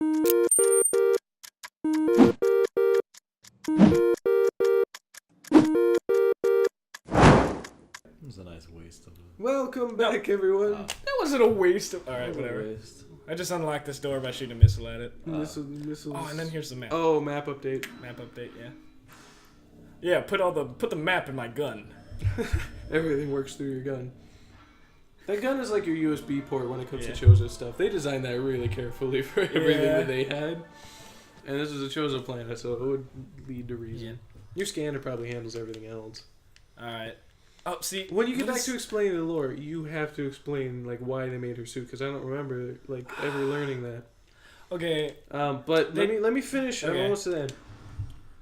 It was a nice waste of it. Welcome back, everyone. That wasn't a waste of... Alright, whatever. I just unlocked this door by shooting a missile at it. Missiles. Oh, and then here's the map. Oh, map update. Map update, yeah. Yeah, put the map in my gun. Everything works through your gun. That gun is like your USB port when it comes to Chozo stuff. They designed that really carefully for everything that they had. And this is a Chozo planet, so it would lead to reason. Yeah. Your scanner probably handles everything else. Alright. Oh, see... When you get back to explaining the lore, you have to explain like why they made her suit, because I don't remember like ever learning that. Okay. But let me finish. Okay. I'm almost to the end.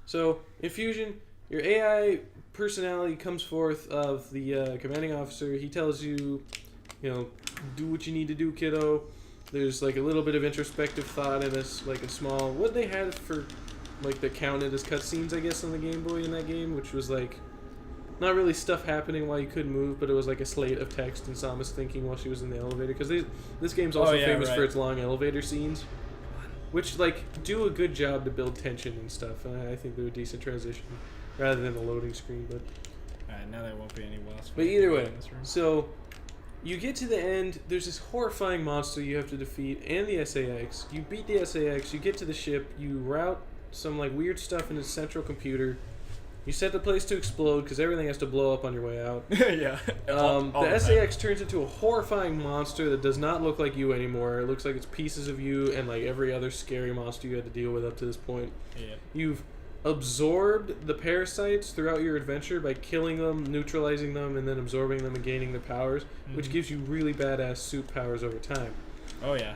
So, in Fusion, your AI personality comes forth of the commanding officer. He tells you, do what you need to do, kiddo. There's like a little bit of introspective thought in this, like a small... What they had for, like, that counted as cutscenes, I guess, on the Game Boy in that game, which was like... Not really stuff happening while you couldn't move, but it was like a slate of text and Samus thinking while she was in the elevator. Because this game's also famous for its long elevator scenes, which like do a good job to build tension and stuff. And I think they're a decent transition rather than the loading screen. But alright, now there won't be any boss. But either way, so you get to the end. There's this horrifying monster you have to defeat, and the SAX. You beat the SAX. You get to the ship. You route some like weird stuff in the central computer. You set the place to explode because everything has to blow up on your way out. Yeah. The SAX turns into a horrifying monster that does not look like you anymore. It looks like it's pieces of you and like every other scary monster you had to deal with up to this point. Yeah. You've absorbed the parasites throughout your adventure by killing them, neutralizing them, and then absorbing them and gaining their powers, which gives you really badass suit powers over time. Oh, yeah.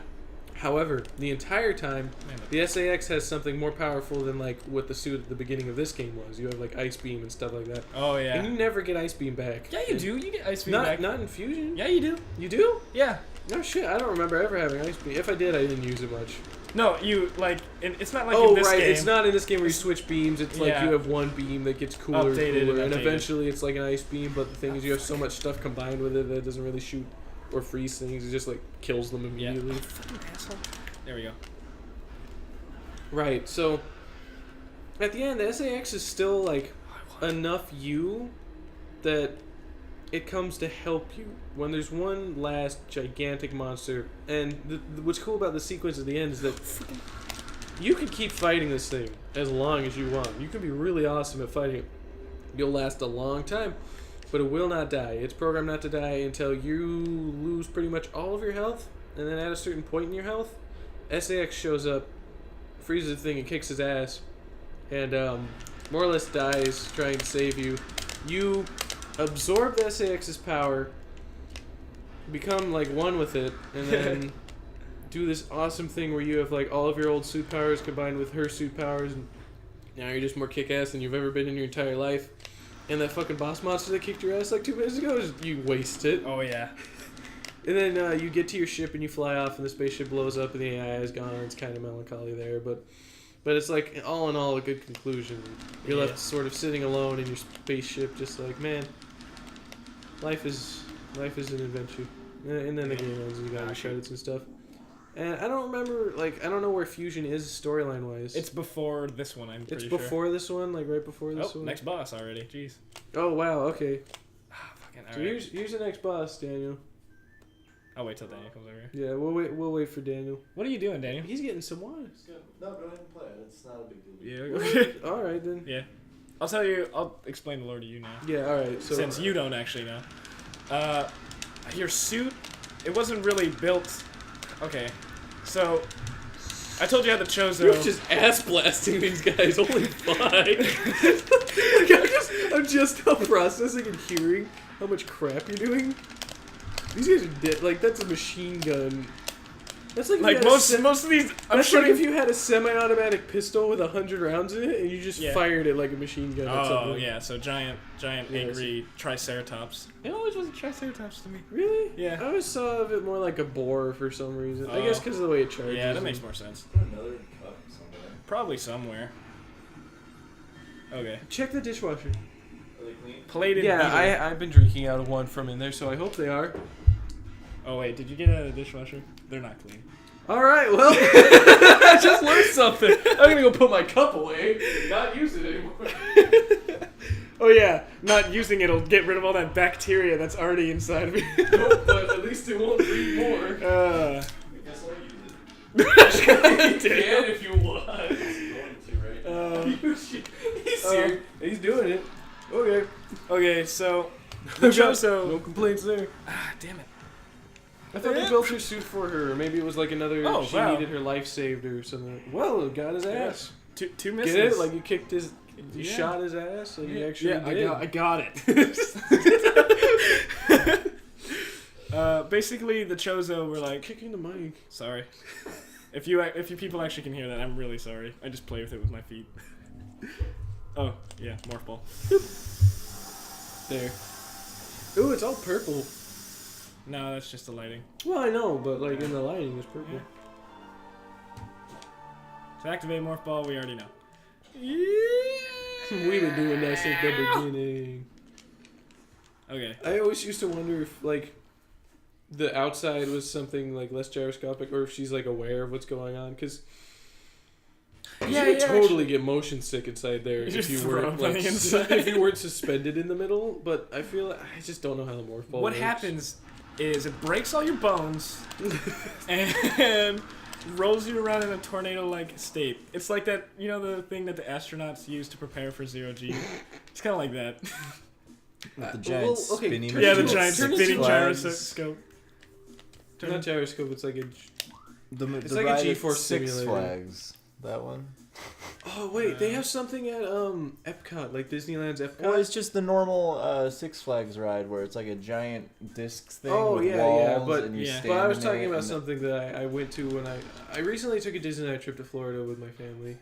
However, the entire time, the SAX has something more powerful than like what the suit at the beginning of this game was. You have like Ice Beam and stuff like that. Oh yeah. And you never get Ice Beam back. Yeah, you do. You get Ice Beam back. Not in Fusion. Yeah, you do. You do? Yeah. No shit. I don't remember ever having Ice Beam. If I did, I didn't use it much. No, you like. It's not like in this game. It's not in this game where you switch beams. It's like you have one beam that gets cooler and cooler, and eventually it's like an Ice Beam. But the thing is, you have so much stuff combined with it that it doesn't really shoot or freeze things. It just like kills them immediately. Yeah. Fucking asshole. There we go. Right, so at the end, the SAX is still like enough you that it comes to help you when there's one last gigantic monster. And what's cool about the sequence at the end is that you can keep fighting this thing as long as you want. You can be really awesome at fighting it. You'll last a long time, but it will not die. It's programmed not to die until you lose pretty much all of your health, and then at a certain point in your health, SAX shows up, freezes the thing, and kicks his ass, and more or less dies trying to save you. You absorb the SAX's power, become like one with it, and then do this awesome thing where you have like all of your old suit powers combined with her suit powers, and now you're just more kick-ass than you've ever been in your entire life. And that fucking boss monster that kicked your ass like 2 minutes ago, you waste it. Oh yeah. And then you get to your ship and you fly off and the spaceship blows up and the AI is gone. It's kind of melancholy there, but it's like all in all a good conclusion. You're left sort of sitting alone in your spaceship, just like, man, life is an adventure. And then the game ends and you got your credits and stuff. And I don't remember, like, I don't know where Fusion is storyline wise. It's before this one, I'm pretty sure. It's before this one, like right before this one. Next boss already. Jeez. Oh wow, okay. Fucking So here's the next boss, Daniel. I'll wait till Daniel comes over here. Yeah, we'll wait for Daniel. What are you doing, Daniel? He's getting some water. No, go ahead and play it. It's not a big deal. Yeah, okay. Alright then. Yeah. I'll explain the lore to you now. Yeah, alright. So since you don't actually know. Your suit, it wasn't really built... Okay, so... I told you how the Chozo... You're just ass blasting these guys, holy fuck. I'm just now processing and hearing how much crap you're doing. These guys are dead. Like, that's a machine gun. That's like most of these. That's like if you had a semi-automatic pistol with 100 rounds in it and you just fired it like a machine gun. Oh yeah, so giant angry Triceratops. It always was a Triceratops to me. Really? Yeah. I always saw of it more like a boar for some reason. I guess because of the way it charges. Yeah, that makes more sense. Another cup somewhere. Probably somewhere. Okay. Check the dishwasher. Are they clean? Plated. Yeah, I've been drinking out of one from in there, so I hope they are. Oh wait, did you get out of the dishwasher? They're not clean. All right, well, I just learned something. I'm gonna go put my cup away and not use it anymore. Oh yeah, not using it'll get rid of all that bacteria that's already inside of me. Nope, but at least it won't breed more. I guess I'll use it. You can if you want. I'm going to, right? He's serious. He's doing it. Okay. Okay, so the Chozo. No complaints there. Ah, damn it. I thought they built her suit for her. Maybe it was like another. Oh, she wow. needed her life saved or something. Well, it got his ass. Two misses. Get it? Like you kicked his. You Yeah. shot his ass. Like you actually yeah, did. I got it. Basically, the Chozo were like, Kicking the mic. sorry. If you people actually can hear that, I'm really sorry. I just play with it with my feet. Oh yeah, morph ball. There. Ooh, it's all purple. No, that's just the lighting. Well, I know, but like in the lighting, it's purple. Yeah. To activate morph ball, we already know. We've been doing that since the beginning. Okay. I always used to wonder if like the outside was something like less gyroscopic, or if she's like aware of what's going on, because Yeah, you would yeah, totally get motion sick inside there if just you throw weren't it on like the inside. if you weren't suspended in the middle. But I feel like, I just don't know how the morph ball What works. happens is it breaks all your bones and rolls you around in a tornado-like state. It's like that, you know, the thing that the astronauts use to prepare for zero-G? It's kind of like that. With the giant spinning turn Yeah, the into- giant turn spinning into- gyroscope. Not gyroscope, it's like a... It's like a ride at G-force Six simulator. Flags. That one. Oh wait, they have something at Epcot, like Disneyland's Epcot. Well, it's just the normal Six Flags ride where it's like a giant disc thing Oh, with yeah, walls yeah, but- and you Yeah. stand But I was in talking it about and something that I went to when I recently took a Disneyland trip to Florida with my family.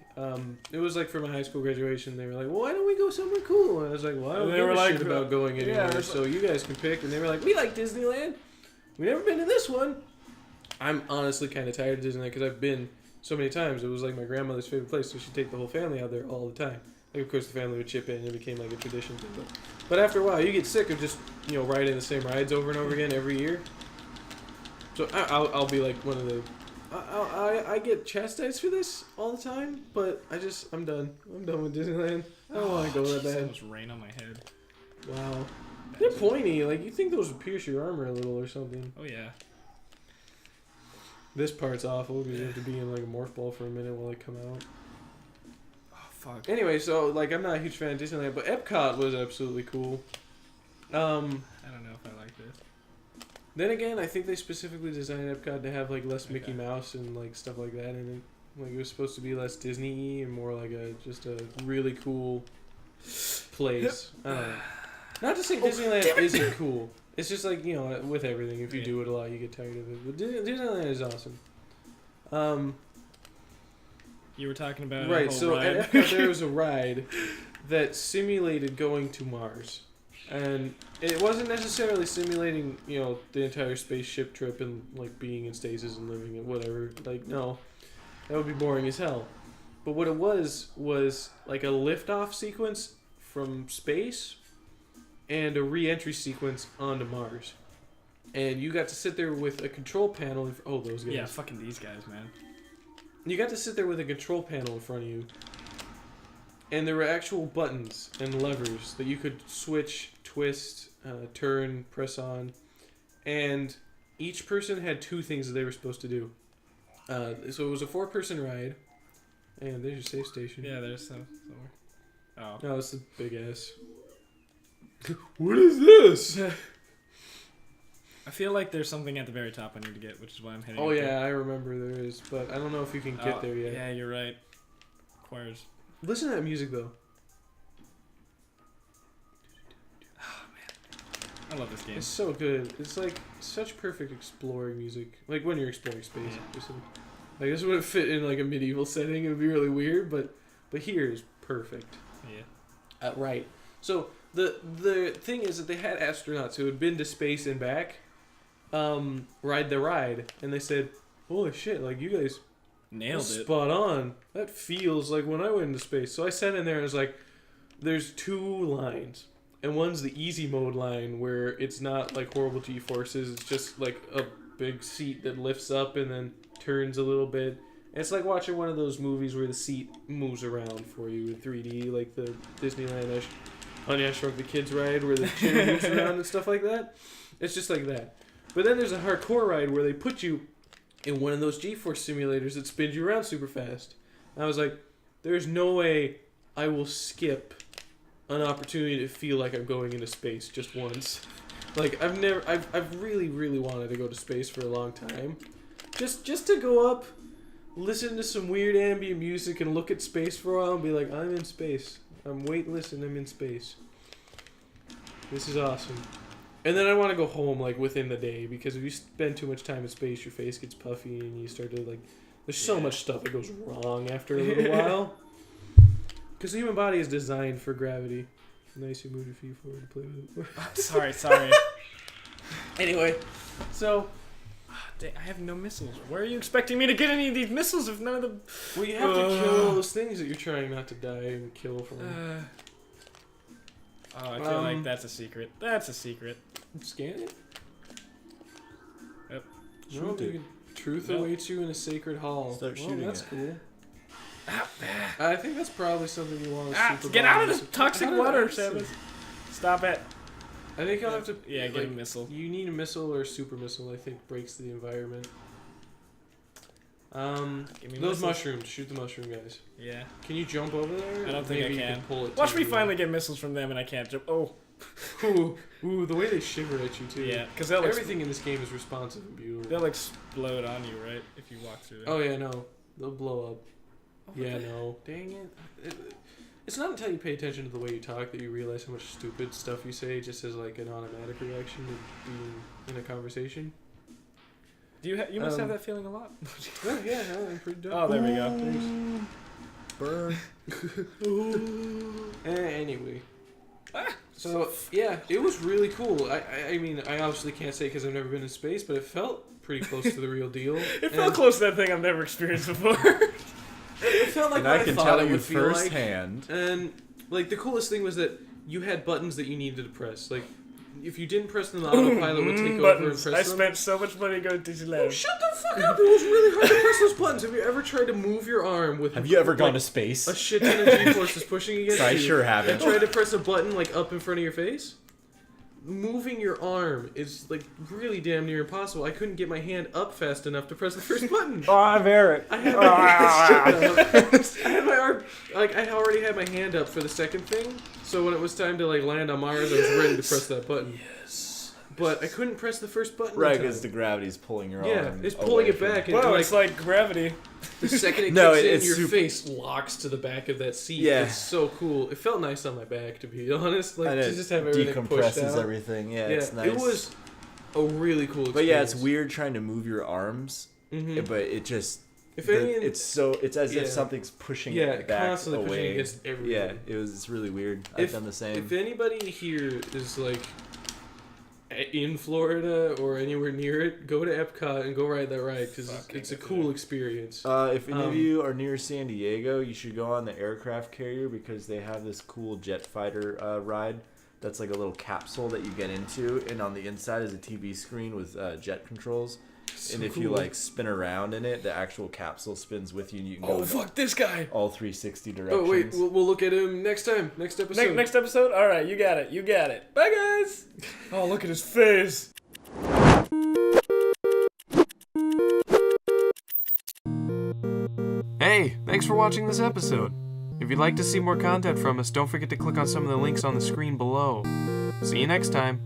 It was like for my high school graduation. They were like, "Well, why don't we go somewhere cool?" And I was like, "Well, I don't And they give were a like, shit about going anywhere, yeah, so you guys can pick." And they were like, "We like Disneyland. We never been to this one." I'm honestly kind of tired of Disneyland because I've been so many times. It was like my grandmother's favorite place, so she'd take the whole family out there all the time. Like, of course, the family would chip in, and it became like a tradition. But after a while, you get sick of just riding the same rides over and over again every year. So I'll be like one of the. I get chastised for this all the time, but I'm done. I'm done with Disneyland. I don't want to go that Jeez, bad. almost rain on my head. Wow. They're pointy. Like, you think those would pierce your armor a little or something. Oh yeah. This part's awful because you have to be in like a morph ball for a minute while they come out. Oh fuck. Anyway, so like I'm not a huge fan of Disneyland, but Epcot was absolutely cool. I don't know if I like this. Then again, I think they specifically designed Epcot to have like less Mickey Mouse and like stuff like that in it. Like it was supposed to be less Disney-y and more like just a really cool place. I don't know. Not to say Disneyland isn't cool. It's just like, with everything, if you do it a lot, you get tired of it. But Disneyland is awesome. You were talking about Right, a whole so ride. at Epcot there was a ride that simulated going to Mars. And it wasn't necessarily simulating, the entire spaceship trip and, like, being in stasis and living in whatever. Like, no. That would be boring as hell. But what it was, like, a liftoff sequence from space and a re-entry sequence onto Mars. And you got to sit there with a control panel. Those guys. Yeah, fucking these guys, man. You got to sit there with a control panel in front of you. And there were actual buttons and levers that you could switch, twist, turn, press on. And each person had two things that they were supposed to do. So it was a 4-person ride. And there's your safe station. Yeah, there's somewhere. Oh. No, it's a big ass. What is this? I feel like there's something at the very top I need to get, which is why I'm heading. Oh up yeah, there. I remember there is, but I don't know if you can get there yet. Yeah, you're right. Requires. Listen to that music though. I love this game. It's so good. It's like such perfect exploring music. Like when you're exploring space. Basically. Like this wouldn't fit in like a medieval setting. It would be really weird, but here is perfect. Yeah. Right. So the thing is that they had astronauts who had been to space and back, ride the ride, and they said, "Holy shit! Like you guys Nailed it. spot on. That feels like when I went into space." So I sat in there and was like, "There's 2 lines, and one's the easy mode line where it's not like horrible G-forces. It's just like a big seat that lifts up and then turns a little bit. It's like watching one of those movies where the seat moves around for you in 3D, like the Disneyland Honey, I Shrunk the Kids ride where the chair moves around and stuff like that. It's just like that. But then there's a hardcore ride where they put you in one of those G-force simulators that spins you around super fast. And I was like, there's no way I will skip an opportunity to feel like I'm going into space just once. Like, I've really, really wanted to go to space for a long time. Just to go up, listen to some weird ambient music and look at space for a while and be like, I'm in space. I'm weightless and I'm in space. This is awesome. And then I want to go home, like, within the day, because if you spend too much time in space, your face gets puffy and you start to, like, there's so much stuff that goes wrong after a little while. Because the human body is designed for gravity. Nice, you move your feet forward to play with it. Sorry. Anyway, so... I have no missiles. Where are you expecting me to get any of these missiles if none of them... Well, you have to kill all those things that you're trying not to die and kill from. I feel like that's a secret. That's a secret. Scan it? Yep. No, truth awaits you in a sacred hall. Start shooting that's it. cool. I think that's probably something you want to get out of the toxic water, Samus. Stop it. I think I'll have to... Yeah, get a missile. You need a missile or a super missile, I think, breaks the environment. Give me those missiles. mushrooms. Shoot the mushroom guys. Yeah. Can you jump over there? I don't think Maybe I you can. Pull it Watch to me you. finally get missiles from them and I can't jump. Oh. Ooh, the way they shiver at you, too. Yeah, because everything in this game is responsive and beautiful. They'll explode on you, right? If you walk through them. Oh, yeah, no. They'll blow up. Yeah, no. Dang it. It's not until you pay attention to the way you talk that you realize how much stupid stuff you say just as like an automatic reaction to being in a conversation. Do you must have that feeling a lot. Oh, yeah, no, I'm pretty dumb. Oh, there we go. Burn. Anyway. So, yeah, it was really cool. I mean, I obviously can't say because I've never been in space, but it felt pretty close to the real deal. It felt close to that thing I've never experienced before. It felt like And what I can thought tell it you would feel like. firsthand. And, like, the coolest thing was that you had buttons that you needed to press. Like, if you didn't press them, the autopilot would take over and Buttons. press I them. spent so much money going to Disneyland. Oh, shut the fuck up! It was really hard to press those buttons. Have you ever tried to move your arm with... Have you ever gone like, to space? a shit ton of G-forces pushing against you? I sure And haven't. tried to press a button, like, up in front of your face? Moving your arm is, like, really damn near impossible. I couldn't get my hand up fast enough to press the first button. Oh, I'm Erik. I had my arm, like, I already had my hand up for the second thing, so when it was time to, like, land on Mars, I was ready to press that button. Yes. But I couldn't press the first button. Right, in time. because the gravity's pulling your Yeah, arm. it's pulling away it back. from- And, Whoa, like, it's like gravity. the second it No, kicks in, it's your super- face locks to the back of that seat. Yeah. It's so cool. It felt nice on my back, to be honest. Like, And to it just have everything pushed decompresses out. everything. Yeah, Yeah, it's nice. it was a really cool experience. But yeah, it's weird trying to move your arms. Mm-hmm. But it just... If any, it's as yeah. if something's pushing Yeah, it back constantly away. pushing against everything. Yeah, it's really weird. I've done the same. If anybody here is like in Florida or anywhere near it, go to Epcot and go ride that ride because it's a cool experience. If any of you are near San Diego, you should go on the aircraft carrier because they have this cool jet fighter ride. That's like a little capsule that you get into, and on the inside is a TV screen with jet controls. So and if cool. you like spin around in it, the actual capsule spins with you, and you can go fuck this guy. all 360 directions. Oh wait, we'll look at him next time, next episode. Next episode? Alright, you got it. Bye, guys. Oh, look at his face. Hey, thanks for watching this episode. If you'd like to see more content from us, don't forget to click on some of the links on the screen below. See you next time.